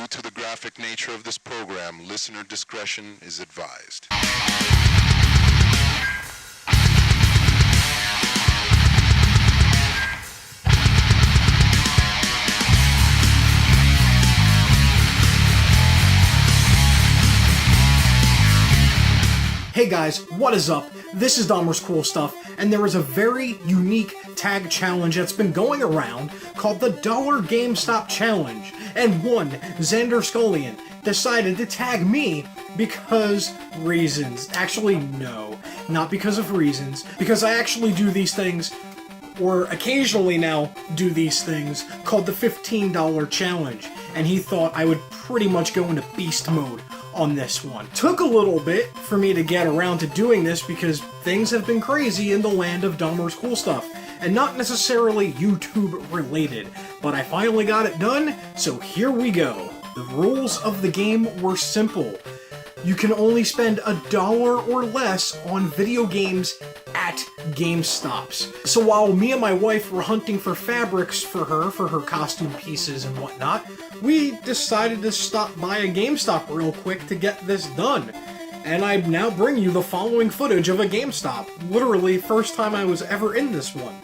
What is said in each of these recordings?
to the graphic nature of this program, listener discretion is advised. Hey guys, what is up? This is Dahmer's Cool Stuff, and there is a very unique tag challenge that's been going around called the Gamestop Challenge, and one, Xander Skullion, decided to tag me because reasons. Actually, no, not because of reasons, because I actually do these things, or occasionally now do these things, called the $15 Challenge, and he thought I would pretty much go into beast mode on this one. Took a little bit for me to get around to doing this because things have been crazy in the land of Dahmer's Cool Stuff, and not necessarily YouTube related, but I finally got it done, so here we go. The rules of the game were simple. You can only spend $1 or less on video games at GameStops. So while me and my wife were hunting for fabrics for her costume pieces and whatnot, we decided to stop by a GameStop real quick to get this done. And I now bring you the following footage of a GameStop. Literally, first time I was ever in this one.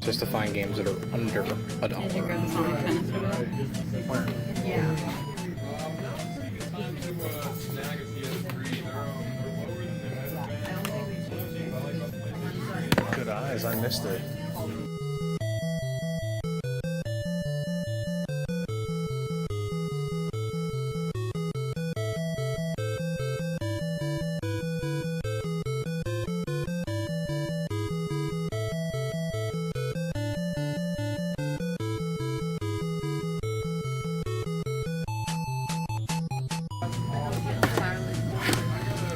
Just to find games that are under $1. Did you go to Sonic Tennis for that? Where? Yeah. Good eyes, I missed it.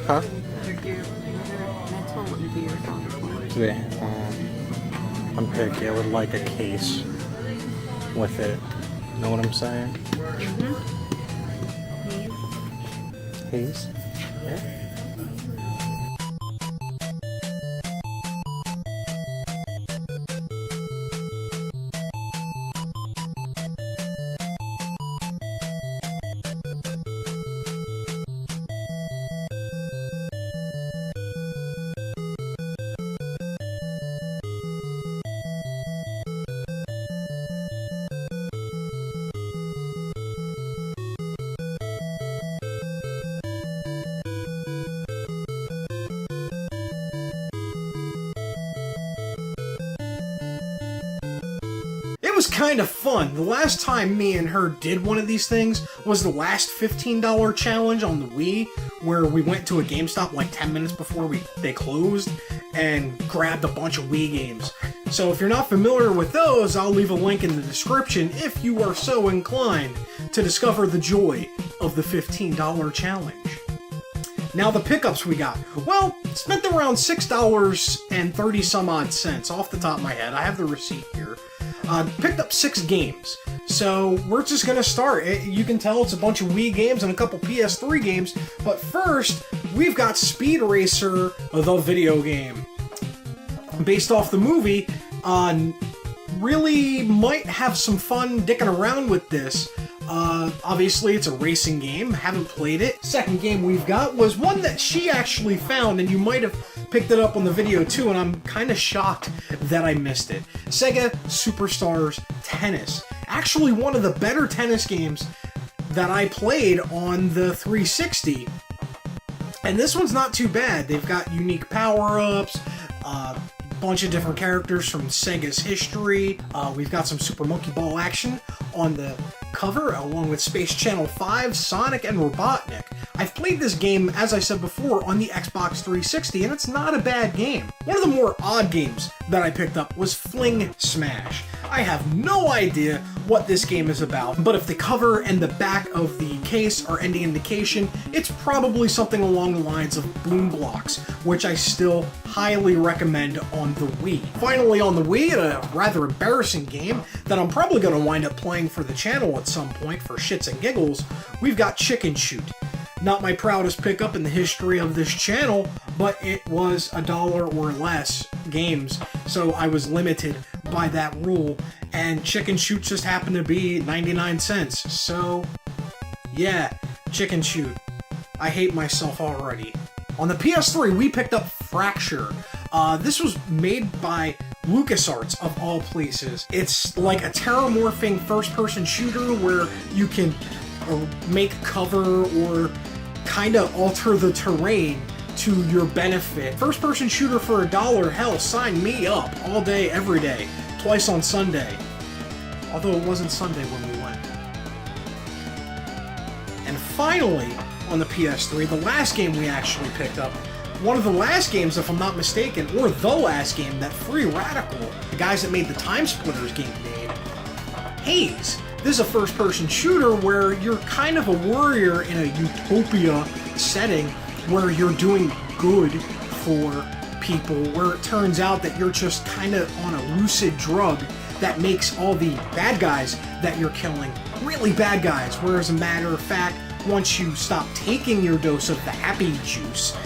Huh? That's what would be your dog. Yeah. I'm picky. I would like a case with it. Know what I'm saying? Haze? Yeah. It was kind of fun. The last time me and her did one of these things was the last $15 challenge on the Wii, where we went to a GameStop like 10 minutes before they closed and grabbed a bunch of Wii games. So if you're not familiar with those, I'll leave a link in the description if you are so inclined to discover the joy of the $15 challenge. Now the pickups we got. Well, spent around $6.30 some odd cents off the top of my head. I have the receipt here. Picked up 6 games. So we're just gonna start. You can tell it's a bunch of Wii games and a couple PS3 games. But first, we've got Speed Racer, the video game. Based off the movie, really might have some fun dicking around with this. Obviously, it's a racing game. Haven't played it. Second game we've got was one that she actually found, and you might have picked it up on the video too, and I'm kind of shocked that I missed it. Sega Superstars Tennis. Actually, one of the better tennis games that I played on the 360. And this one's not too bad. They've got unique power-ups. Bunch of different characters from Sega's history. We've got some Super Monkey Ball action on the cover, along with Space Channel 5, Sonic, and Robotnik. I've played this game, as I said before, on the Xbox 360, and it's not a bad game. One of the more odd games that I picked up was Fling Smash. I have no idea what this game is about, but if the cover and the back of the case are any indication, it's probably something along the lines of Boom Blocks, which I still highly recommend on the Wii. Finally on the Wii, a rather embarrassing game that I'm probably going to wind up playing for the channel at some point for shits and giggles, we've got Chicken Shoot. Not my proudest pickup in the history of this channel, but it was $1 or less games, so I was limited by that rule, and Chicken Shoot just happened to be 99 cents, so yeah, Chicken Shoot. I hate myself already. On the PS3, we picked up Fracture. This was made by LucasArts, of all places. It's like a terramorphing first-person shooter where you can make cover or kind of alter the terrain to your benefit. First-person shooter for $1, hell, sign me up all day, every day, twice on Sunday. Although it wasn't Sunday when we went. And finally, on the PS3, the last game we actually picked up, one of the last games, if I'm not mistaken, or the last game that Free Radical, the guys that made the Time Splitters game, made, Haze. This is a first-person shooter where you're kind of a warrior in a utopia setting where you're doing good for people, where it turns out that you're just kind of on a lucid drug that makes all the bad guys that you're killing really bad guys, where as a matter of fact, once you stop taking your dose of the happy juice,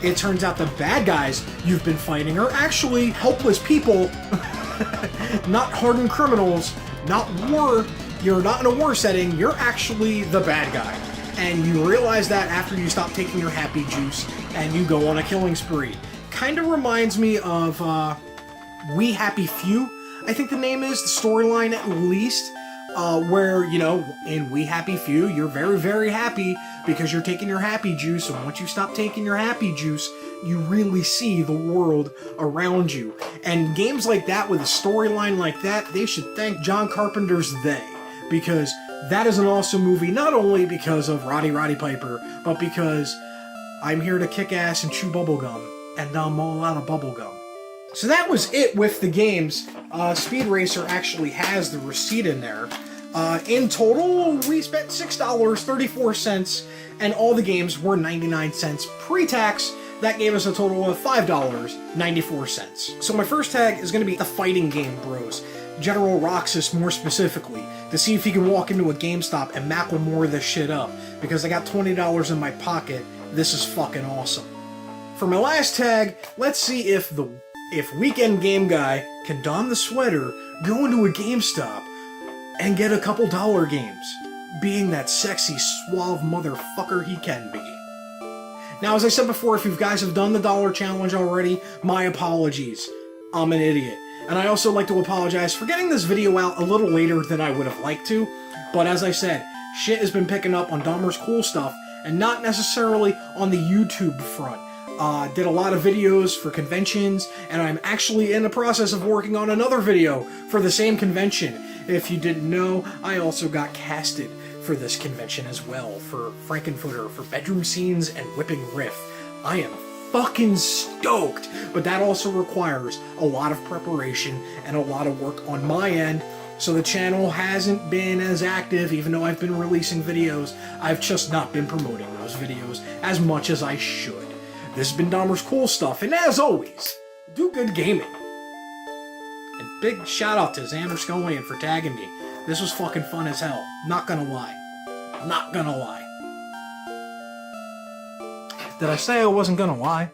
it turns out the bad guys you've been fighting are actually helpless people, not hardened criminals. Not war, you're not in a war setting, you're actually the bad guy. And you realize that after you stop taking your happy juice and you go on a killing spree. Kind of reminds me of We Happy Few, I think the name is, the storyline at least, where, you know, in We Happy Few, you're very, very happy because you're taking your happy juice, and once you stop taking your happy juice, you really see the world around you. And games like that with a storyline like that, they should thank John Carpenter's They, because that is an awesome movie, not only because of Roddy Piper, but because I'm here to kick ass and chew bubblegum, and I'm all out of bubblegum. So that was it with the games. Speed Racer actually has the receipt in there. In total, we spent $6.34, and all the games were 99 cents pre-tax. That gave us a total of $5.94. So my first tag is going to be the Fighting Game Bros. General Roxas more specifically, to see if he can walk into a GameStop and Mackle more of this shit up, because I got $20 in my pocket. This is fucking awesome. For my last tag, let's see if Weekendgameguy can don the sweater, go into a GameStop, and get a couple dollar games, being that sexy, suave motherfucker he can be. Now, as I said before, if you guys have done the dollar challenge already, my apologies. I'm an idiot. And I also like to apologize for getting this video out a little later than I would have liked to, but as I said, shit has been picking up on Dahmer's Cool Stuff, and not necessarily on the YouTube front. Did a lot of videos for conventions, and I'm actually in the process of working on another video for the same convention. If you didn't know, I also got casted for this convention as well, for Frankenfooter, for bedroom scenes and Whipping Riff. I am fucking stoked, but that also requires a lot of preparation and a lot of work on my end, so the channel hasn't been as active. Even though I've been releasing videos, I've just not been promoting those videos as much as I should. This has been Dahmer's Cool Stuff, and as always, do good gaming. And big shout out to Xander Skullion for tagging me. This was fucking fun as hell. Not gonna lie. Not gonna lie. Did I say I wasn't gonna lie?